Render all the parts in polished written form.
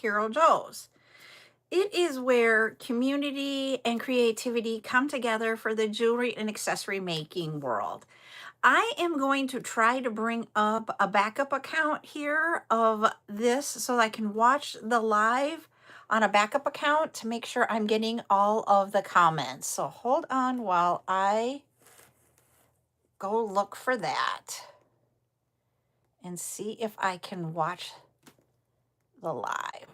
CarolJo's. It is where community and creativity come together for the jewelry and accessory making world. I am going to try to bring up a backup account here of this so I can watch the live on a backup account to make sure I'm getting all of the comments. So hold on while I go look for that and see if I can watch the live.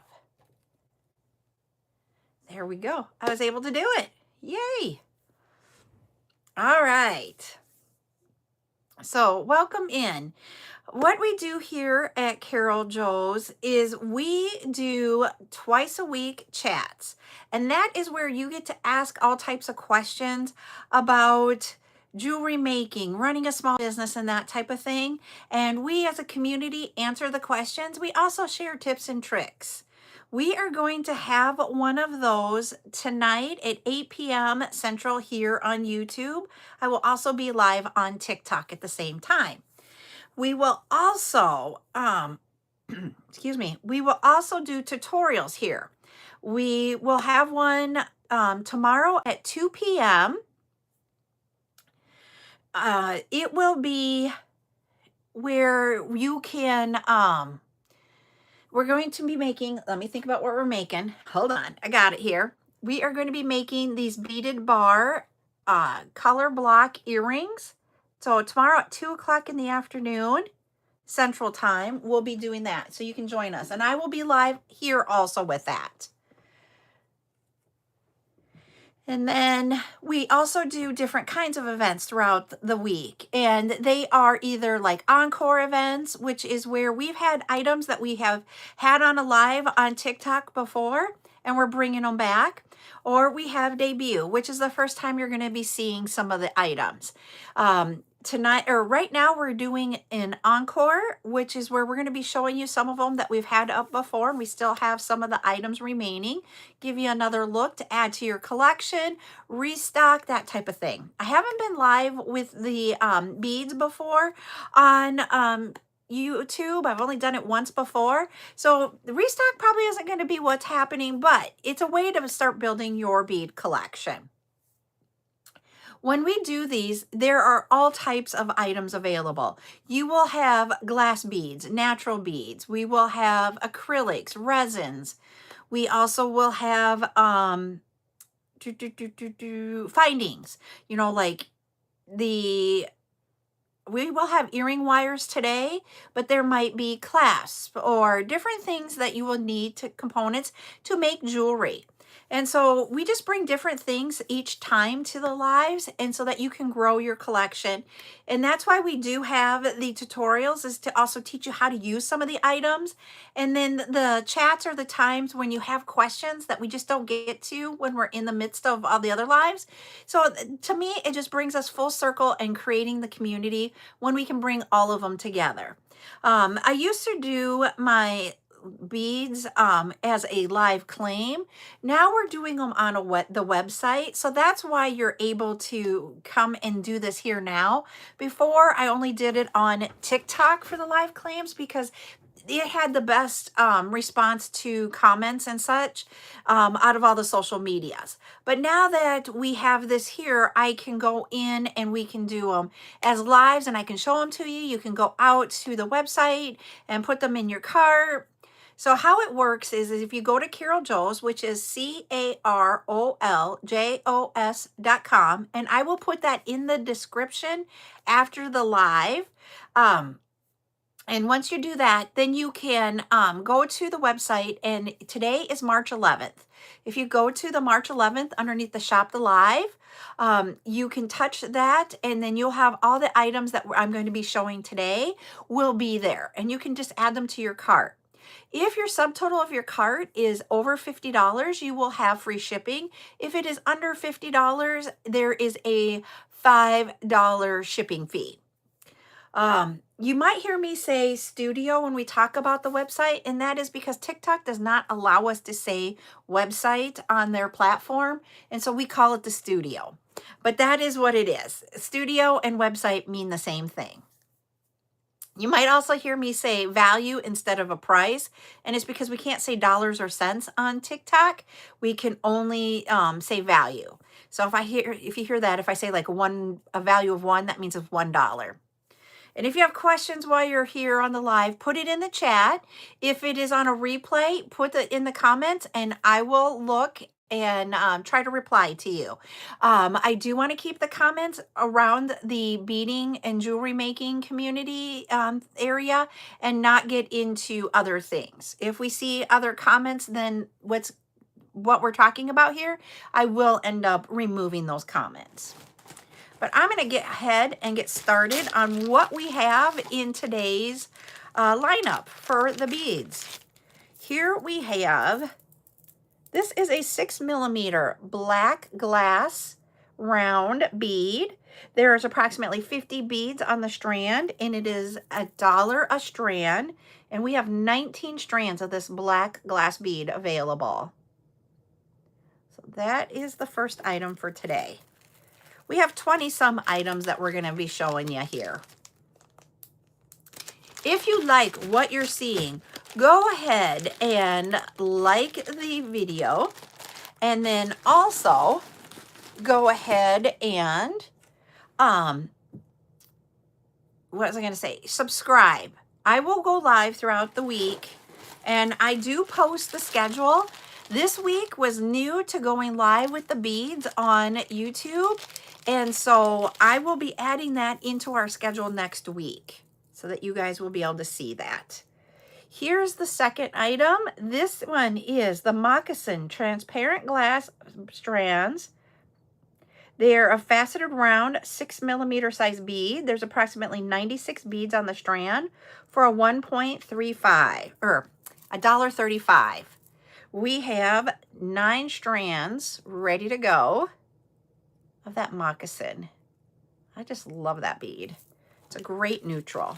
There we go. I was able to do it. Yay. All right. So welcome in. What we do here at CarolJo's is we do twice a week chats. And that is where you get to ask all types of questions about jewelry making, running a small business, and that type of thing. And we as a community answer the questions. We also share tips and tricks. We are going to have one of those tonight at 8 p.m. Central here on YouTube. I will also be live on TikTok at the same time. We will also, excuse me, we will also do tutorials here. We will have one tomorrow at 2 p.m. It will be where you can, we're going to be making, let me think about what we're making. Hold on, I got it here. We are going to be making these beaded bar color block earrings. So tomorrow at 2 o'clock in the afternoon, Central Time, we'll be doing that. So you can join us. And I will be live here also with that. And then we also do different kinds of events throughout the week. And they are either like Encore events, which is where we've had items that we have had on a live on TikTok before, and we're bringing them back. Or we have Debut, which is the first time you're going to be seeing some of the items. Tonight, or right now, we're doing an Encore, which is where we're going to be showing you some of them that we've had up before, and we still have some of the items remaining. Give you another look to add to your collection, restock, that type of thing. I haven't been live with the beads before on YouTube. I've only done it once before. So the restock probably isn't going to be what's happening, but it's a way to start building your bead collection. When we do these, there are all types of items available. You will have glass beads, natural beads. We will have acrylics, resins. We also will have findings, you know, like we will have earring wires today, but there might be clasps or different things that you will need to components to make jewelry. And so we just bring different things each time to the lives, and so that you can grow your collection. And that's why we do have the tutorials, is to also teach you how to use some of the items. And then the chats are the times when you have questions that we just don't get to when we're in the midst of all the other lives. So to me, it just brings us full circle and creating the community when we can bring all of them together. I used to do my beads as a live claim. Now we're doing them on the website. So that's why you're able to come and do this here now. Before, I only did it on TikTok for the live claims because it had the best response to comments and such out of all the social medias. But now that we have this here, I can go in and we can do them as lives, and I can show them to you. You can go out to the website and put them in your cart. So how it works is if you go to CarolJo's, which is CarolJo's.com, and I will put that in the description after the live. And once you do that, then you can go to the website, and today is March 11th. If you go to the March 11th underneath the Shop the Live, you can touch that, and then you'll have all the items that I'm going to be showing today will be there, and you can just add them to your cart. If your subtotal of your cart is over $50, you will have free shipping. If it is under $50, there is a $5 shipping fee. You might hear me say studio when we talk about the website, and that is because TikTok does not allow us to say website on their platform, and so we call it the studio. But that is what it is. Studio and website mean the same thing. You might also hear me say value instead of a price, and it's because we can't say dollars or cents on TikTok. We can only say value. So if you hear that, if I say like a value of one, that means it's $1. And if you have questions while you're here on the live, put it in the chat. If it is on a replay, put it in the comments and I will look and try to reply to you. I do want to keep the comments around the beading and jewelry making community area and not get into other things. If we see other comments than what we're talking about here, I will end up removing those comments. But I'm going to get ahead and get started on what we have in today's lineup for the beads. Here we have, this is a 6mm black glass round bead. There's approximately 50 beads on the strand, and it is $1 a strand. And we have 19 strands of this black glass bead available. So that is the first item for today. We have 20 some items that we're going to be showing you here. If you like what you're seeing, go ahead and like the video, and then also go ahead and what was I going to say? Subscribe. I will go live throughout the week, and I do post the schedule. This week was new to going live with the beads on YouTube. And so I will be adding that into our schedule next week so that you guys will be able to see that. Here's the second item. This one is the moccasin transparent glass strands. They're a faceted round 6mm size bead. There's approximately 96 beads on the strand for a 1.35 or $1.35. We have 9 strands ready to go of that moccasin. I just love that bead. It's a great neutral.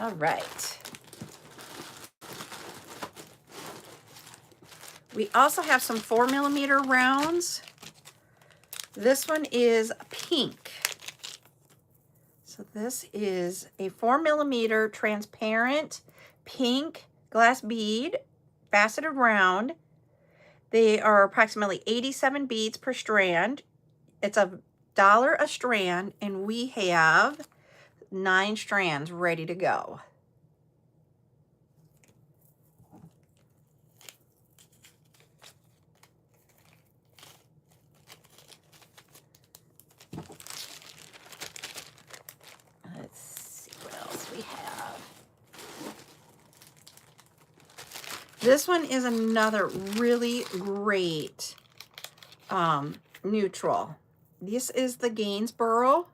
All right. We also have some 4mm rounds. This one is pink. So this is a 4mm transparent pink glass bead, faceted round. They are approximately 87 beads per strand. It's $1 a strand, and we have 9 strands ready to go. Let's see what else we have. This one is another really great neutral. This is the Gainsborough,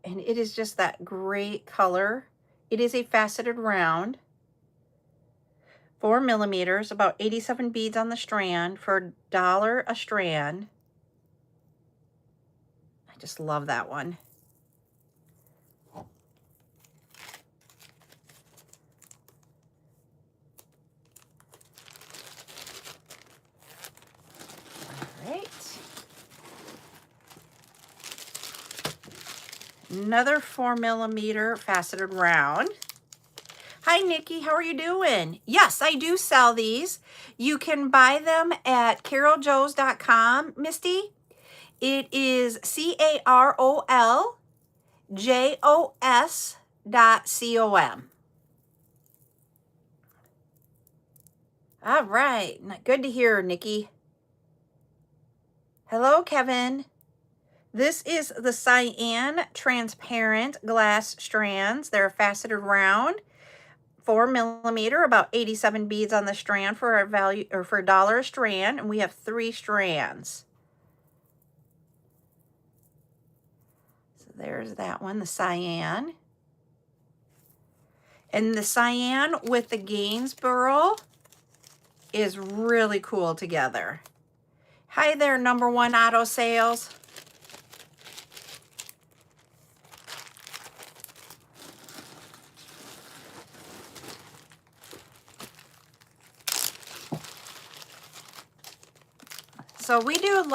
and it is just that great color. It is a faceted round, 4mm, about 87 beads on the strand for $1 a strand. I just love that one. Another 4mm faceted round. Hi, Nikki. How are you doing? Yes, I do sell these. You can buy them at CarolJo's.com, Misty. It is CarolJos.com. All right. Good to hear, Nikki. Hello, Kevin. This is the cyan transparent glass strands. They're faceted round, 4mm, about 87 beads on the strand for a value, or for $1 a strand, and we have 3 strands. So there's that one, the cyan. And the cyan with the Gainsborough is really cool together. Hi there, #1 auto sales. So we do,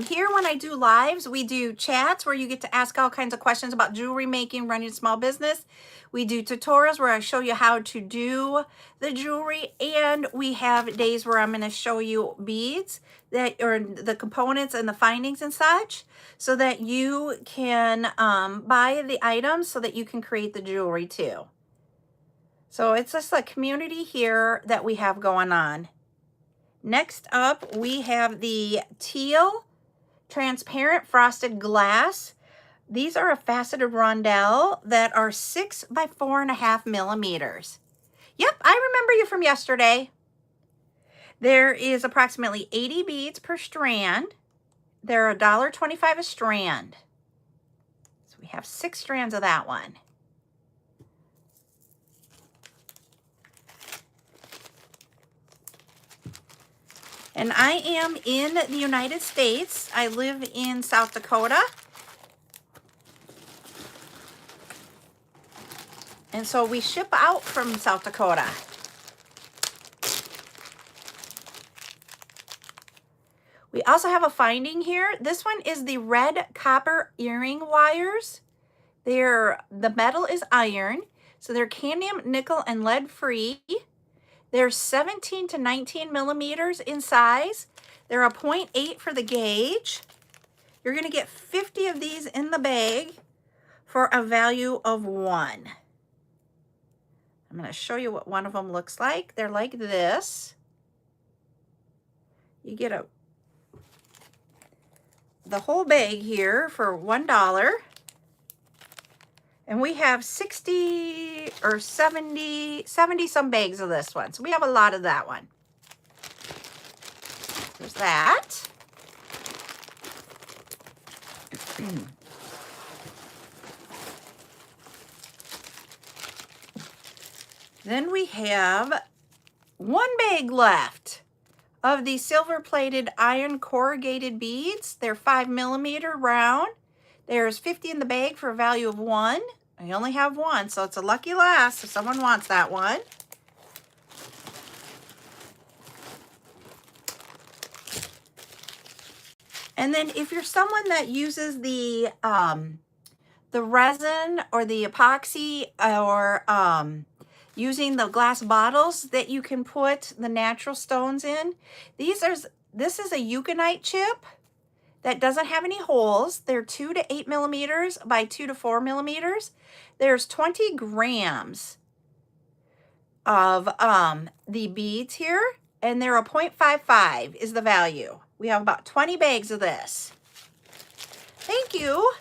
here when I do lives, we do chats where you get to ask all kinds of questions about jewelry making, running a small business. We do tutorials where I show you how to do the jewelry. And we have days where I'm going to show you beads that, or the components and the findings and such, so that you can buy the items so that you can create the jewelry too. So it's just a community here that we have going on. Next up, we have the teal transparent frosted glass. These are a faceted rondelle that are 6 by 4.5 millimeters. Yep, I remember you from yesterday. There is approximately 80 beads per strand. They're $1.25 a strand. So we have 6 strands of that one. And I am in the United States. I live in South Dakota. And so we ship out from South Dakota. We also have a finding here. This one is the red copper earring wires. The metal is iron. So they're cadmium, nickel, and lead free. They're 17 to 19 millimeters in size. They're a 0.8 for the gauge. You're going to get 50 of these in the bag for a value of 1. I'm going to show you what one of them looks like. They're like this. You get the whole bag here for $1. And we have 60 or 70 some bags of this one. So we have a lot of that one. There's that. Then we have one bag left of the silver plated iron corrugated beads. They're 5 millimeter round. There's 50 in the bag for a value of 1. I only have one, so it's a lucky last if someone wants that one. And then if you're someone that uses the resin or the epoxy, or using the glass bottles that you can put the natural stones in, this is a eucalyptus chip that doesn't have any holes. They're 2 to 8 millimeters by 2 to 4 millimeters. There's 20 grams of the beads here, and they're a 0.55 is the value. We have about 20 bags of this. Thank you.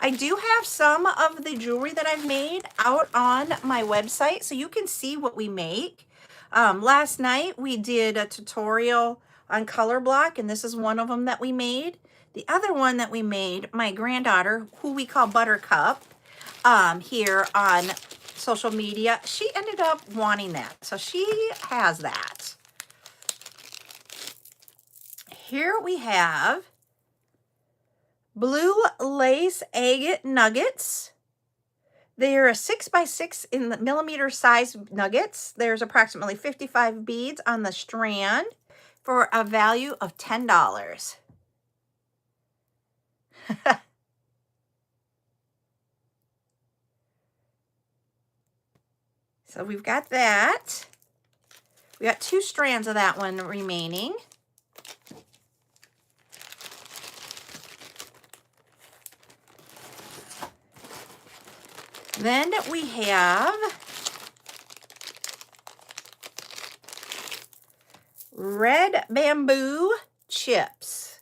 I do have some of the jewelry that I've made out on my website, so you can see what we make. Last night we did a tutorial on color block, and this is one of them that we made. The other one that we made, my granddaughter, who we call Buttercup, here on social media, she ended up wanting that. So she has that. Here we have blue lace agate nuggets. They're a 6 by 6 in the millimeter size nuggets. There's approximately 55 beads on the strand for a value of $10. So we've got that. We got 2 strands of that one remaining. Then we have red bamboo chips.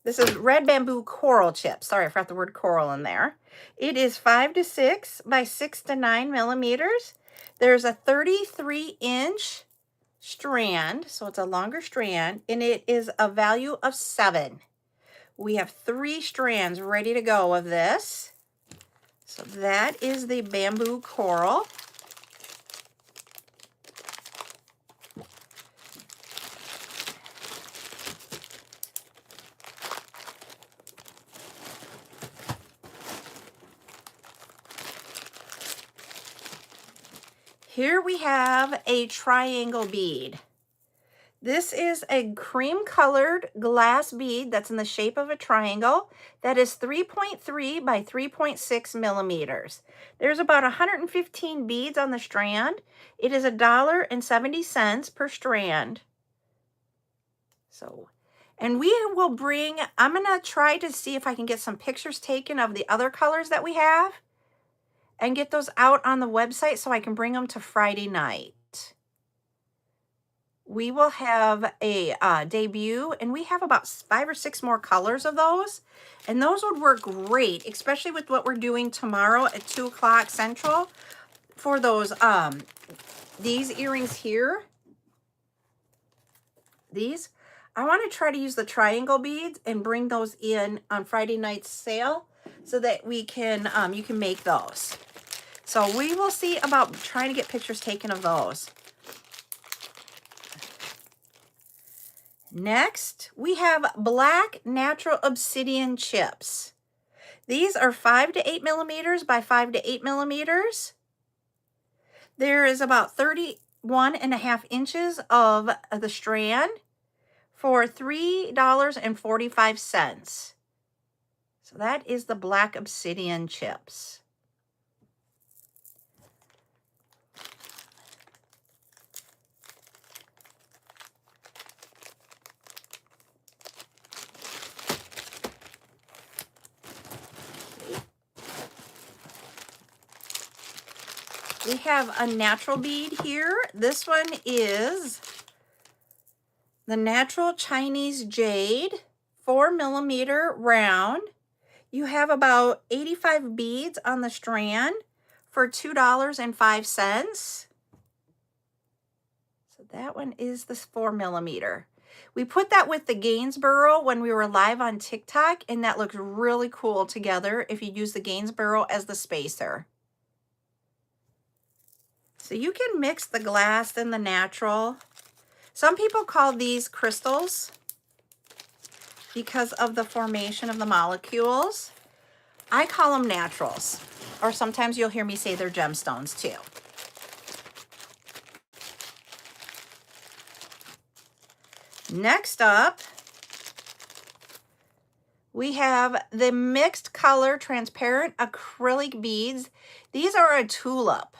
This is red bamboo coral chips. Sorry, I forgot the word coral in there. It is 5 to 6 by 6 to 9 millimeters. There's a 33-inch strand, so it's a longer strand, and it is a value of 7. We have 3 strands ready to go of this. So that is the bamboo coral. Here we have a triangle bead. This is a cream colored glass bead that's in the shape of a triangle that is 3.3 by 3.6 millimeters. There's about 115 beads on the strand. It is $1.70 per strand. So, and we will bring, I'm going to try to see if I can get some pictures taken of the other colors that we have and get those out on the website so I can bring them to Friday night. We will have a debut, and we have about 5 or 6 more colors of those, and those would work great, especially with what we're doing tomorrow at 2 o'clock Central for those these earrings here. These, I want to try to use the triangle beads and bring those in on Friday night's sale so that we can you can make those. So we will see about trying to get pictures taken of those. Next, we have black natural obsidian chips. These are 5 to 8 millimeters by 5 to 8 millimeters. There is about 31.5 inches of the strand for $3.45. So that is the black obsidian chips. We have a natural bead here. This one is the natural Chinese jade, 4 millimeter round. You have about 85 beads on the strand for $2.05. So that one is the 4 millimeter. We put that with the Gainsborough when we were live on TikTok, and that looks really cool together if you use the Gainsborough as the spacer. So you can mix the glass and the natural. Some people call these crystals because of the formation of the molecules. I call them naturals, or sometimes you'll hear me say they're gemstones too. Next up, we have the mixed color transparent acrylic beads. These are a tulip.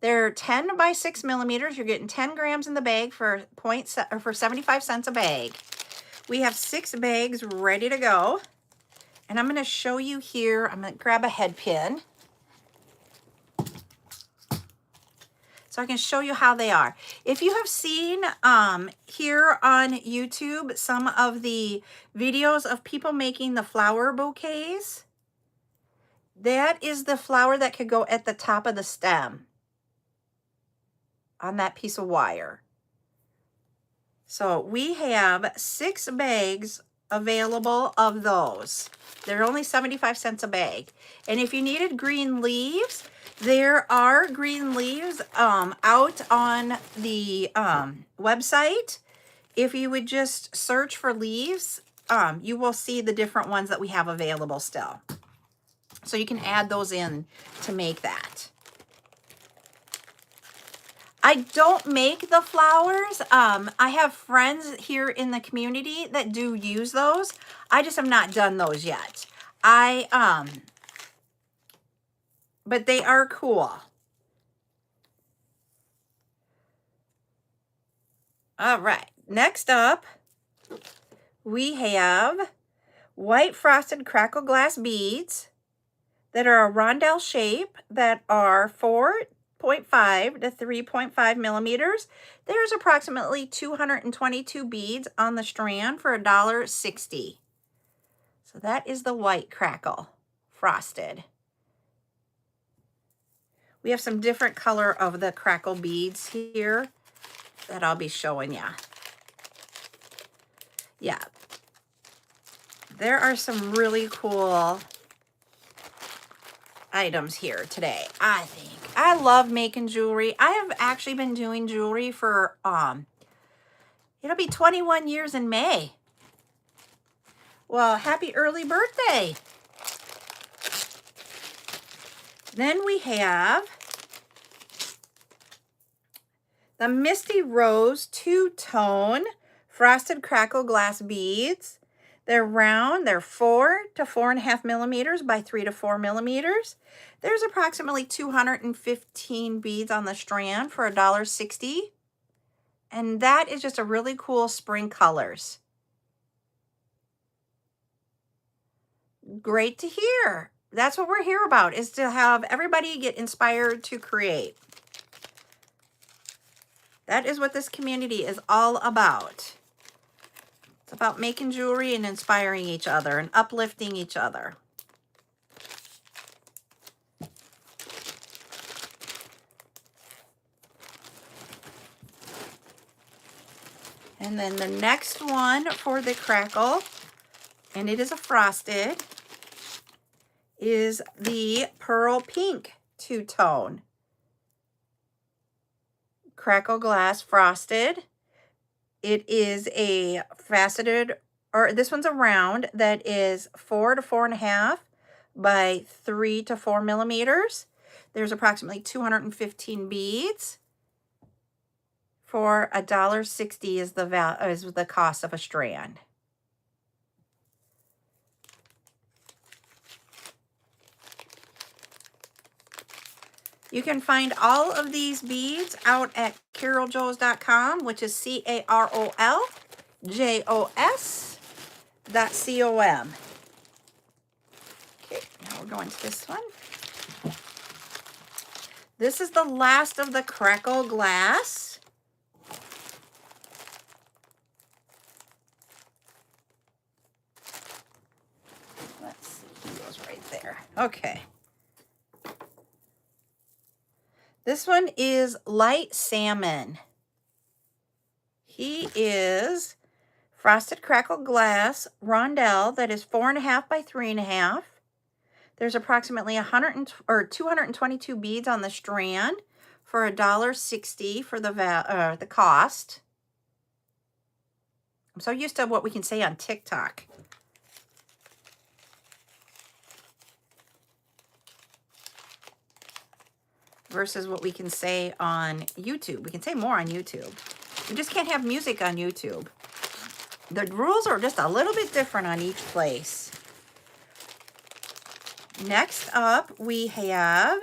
They're 10 by 6 millimeters. You're getting 10 grams in the bag for 75 cents a bag. We have 6 bags ready to go. And I'm going to show you here. I'm going to grab a head pin so I can show you how they are. If you have seen here on YouTube some of the videos of people making the flower bouquets, that is the flower that could go at the top of the stem on that piece of wire. So we have 6 bags available of those. They're only 75 cents a bag. And if you needed green leaves, there are green leaves out on the website. If you would just search for leaves, you will see the different ones that we have available still. So you can add those in to make that. I don't make the flowers. I have friends here in the community that do use those. I just have not done those yet. But they are cool. All right, next up, we have white frosted crackle glass beads that are a rondelle shape that are 4.5 to 3.5 millimeters. There's approximately 222 beads on the strand for $1.60. So that is the white crackle frosted. We have some different color of the crackle beads here that I'll be showing you. Yeah. There are some really cool items here today, I think. I love making jewelry. I have actually been doing jewelry for, it'll be 21 years in May. Well, happy early birthday. Then we have the Misty Rose two-tone frosted crackle glass beads. They're round. They're 4 to 4.5 millimeters by 3 to 4 millimeters. There's approximately 215 beads on the strand for $1.60. And that is just a really cool spring colors. Great to hear. That's what we're here about, is to have everybody get inspired to create. That is what this community is all about. It's about making jewelry and inspiring each other and uplifting each other. And then the next one for the crackle, and it is a frosted, is the Pearl Pink two-tone crackle glass frosted. It is a faceted, or this one's a round that is 4 to 4.5 by 3 to 4 millimeters. There's approximately 215 beads. For $1.60 is the cost of a strand. You can find all of these beads out at CarolJo's.com, which is CarolJos.com. Okay, now we're going to this one. This is the last of the crackle glass. Let's see, he goes right there. Okay. This one is light salmon. He is frosted crackle glass rondelle that is 4.5 by 3.5. There's approximately 222 beads on the strand for $1.60 for the cost. I'm so used to what we can say on TikTok. Versus what we can say on YouTube. We can say more on YouTube. We just can't have music on YouTube. The rules are just a little bit different on each place. Next up, we have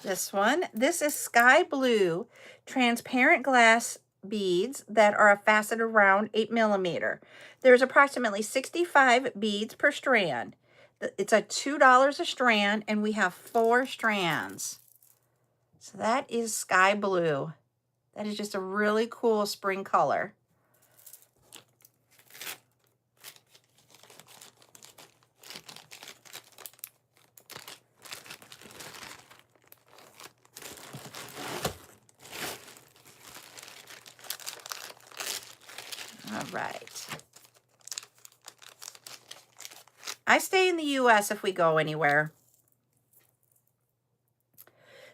this one. This is sky blue transparent glass beads that are a faceted round 8 millimeter. There's approximately 65 beads per strand. It's a $2 a strand, and we have 4 strands. So that is sky blue. That is just a really cool spring color. All right. I stay in the U.S. if we go anywhere.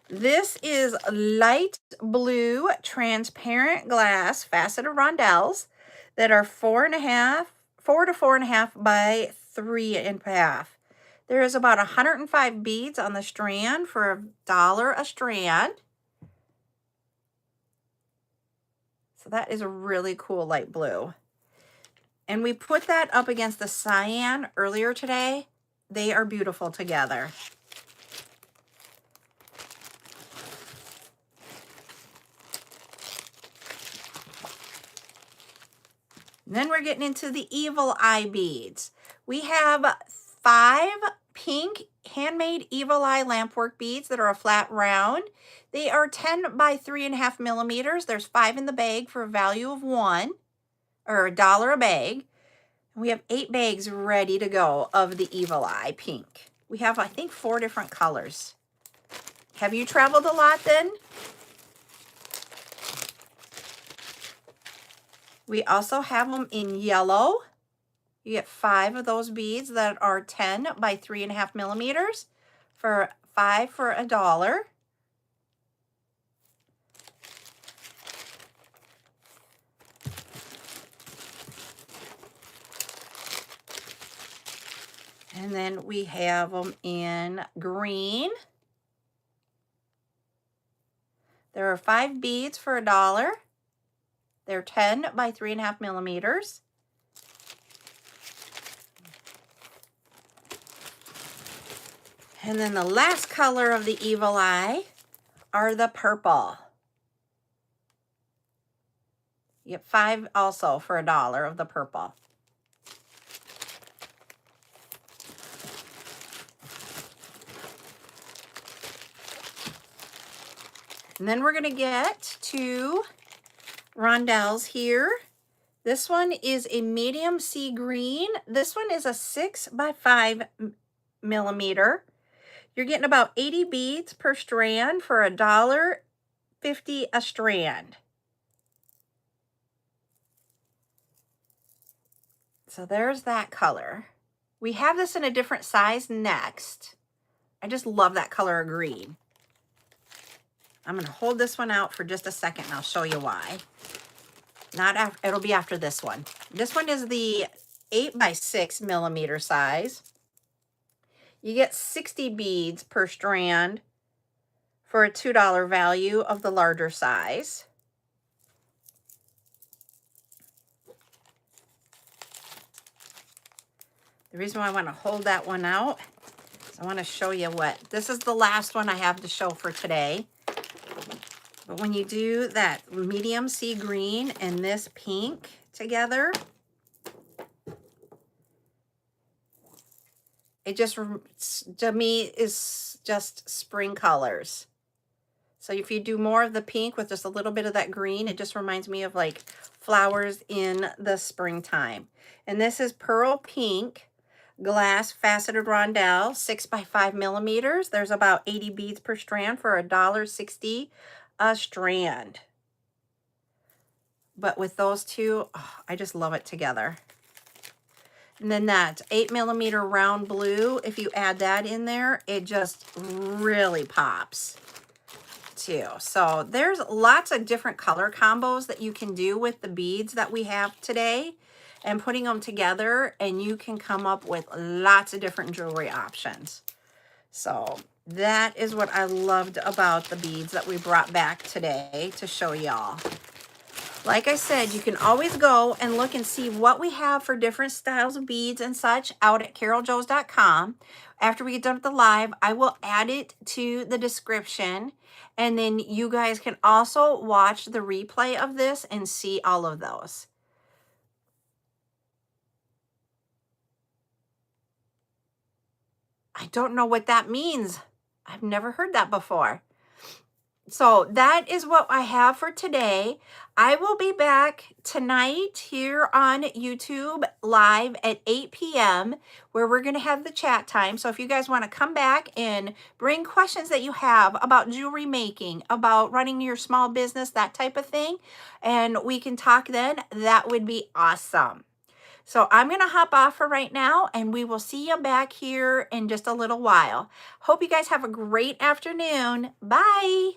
This is light blue transparent glass faceted rondelles that are 4 to 4.5 by 3.5. There is about 105 beads on the strand for $1 a strand. So that is a really cool light blue. And we put that up against the cyan earlier today. They are beautiful together. And then we're getting into the evil eye beads. We have 5 pink handmade evil eye lampwork beads that are a flat round. They are 10 by 3.5 millimeters. There's 5 in the bag for a value of $1 or $1 a bag. We have 8 bags ready to go of the evil eye pink. We have, I think, 4 different colors. Have you traveled a lot then? We also have them in yellow. You get 5 of those beads that are 10 by 3.5 millimeters for 5 for $1. And then we have them in green. There are 5 beads for $1. They're 10 by 3.5 millimeters. And then the last color of the evil eye are the purple. You get 5 also for $1 of the purple. And then we're going to get 2 rondelles here. This one is a medium sea green. This one is a 6 by 5 millimeter. You're getting about 80 beads per strand for $1.50 a strand. So there's that color. We have this in a different size next. I just love that color of green. I'm going to hold this one out for just a second and I'll show you why. Not after, it'll be after this one. This one is the 8 by 6 millimeter size. You get 60 beads per strand for a $2 value of the larger size. The reason why I want to hold that one out is I want to show you what, this is the last one I have to show for today. But when you do that medium sea green and this pink together, it just, to me, is just spring colors. So if you do more of the pink with just a little bit of that green, it just reminds me of like flowers in the springtime. And this is pearl pink glass faceted rondelle, 6 by 5 millimeters. There's about 80 beads per strand for $1.60 a strand. But with those two, oh, I just love it together. And then that 8 millimeter round blue, if you add that in there, it just really pops too. So there's lots of different color combos that you can do with the beads that we have today, and putting them together, and you can come up with lots of different jewelry options. So that is what I loved about the beads that we brought back today to show y'all. Like I said, you can always go and look and see what we have for different styles of beads and such out at CarolJo's.com. After we get done with the live, I will add it to the description. And then you guys can also watch the replay of this and see all of those. I don't know what that means. I've never heard that before. So that is what I have for today. I will be back tonight here on YouTube live at 8 p.m. where we're going to have the chat time. So if you guys want to come back and bring questions that you have about jewelry making, about running your small business, that type of thing, and we can talk then, that would be awesome. So I'm going to hop off for right now, and we will see you back here in just a little while. Hope you guys have a great afternoon. Bye.